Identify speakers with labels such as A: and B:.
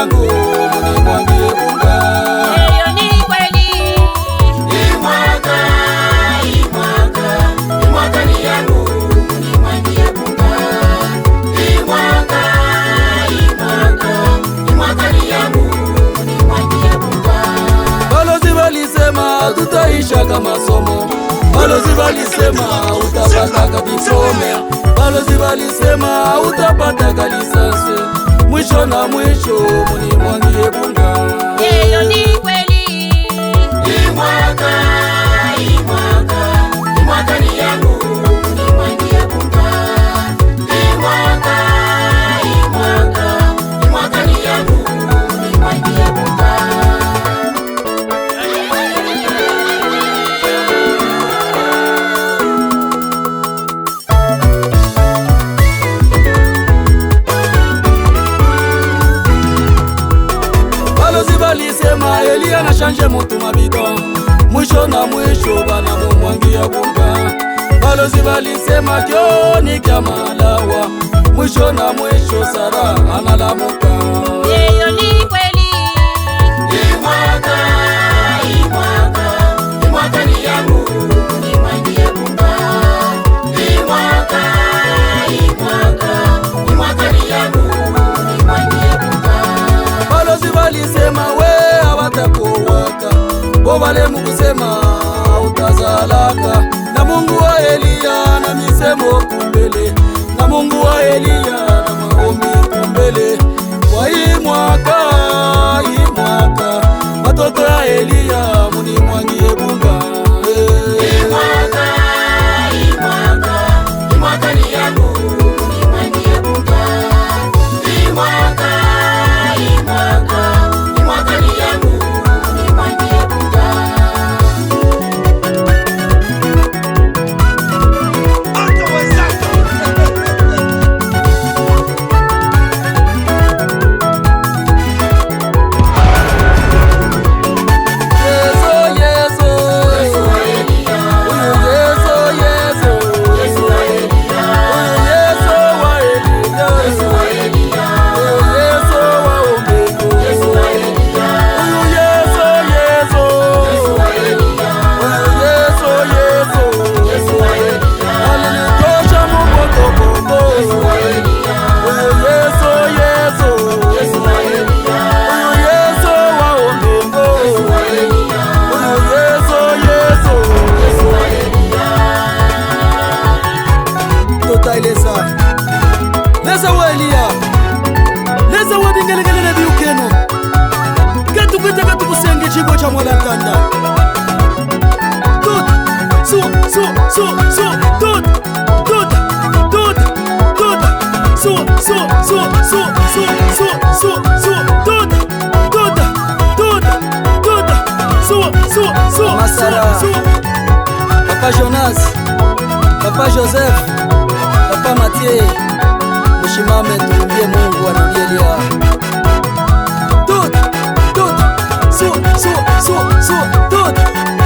A: yangu munimwangie bunga.
B: Eyo ni kweli.
C: Imwaka ni yangu munimwangie bunga. Imwaka ni yangu munimwangie bunga.
A: Balozi walisema tutaisha kama somo. Balozi walisema utapata diplome. Balozi walisema utapata lisansi. Mwisho na mwisho munimwangie bunga.
B: Eyo ni kweli.
C: Imwaka ni yangu munimwangie bunga. Imwaka ni yangu munimwangie bunga.
A: Balozi walisema Elia na shanje mutu mabidon. Mwisho na mwisho bana mumwangia bunga. Balozi walisema kioni kya malawa. Mwisho na mwisho Sara analamuka.
B: Eyo ni kweli.
C: Imwaka ni yangu munimwangie bunga. Imwaka ni yangu munimwangie bunga.
A: Balozi walisema we hawatakuwaka. Bo wale mukusema utazalaka. Na Mungu wa Elia na misemo kumbele. Na Mungu wa Elia na maombi kumbele. Kwa hii mwaka watoto ya Elia munimwangie bunga.
C: Imwaka ni yangu munimwangie bunga. Imwaka ni yangu munimwangie bunga.
A: Papa Jonas, Papa Joseph, Papa Mathieu, mushimame tumbie Mungu anambie Elia. Tout, tout, so, tout.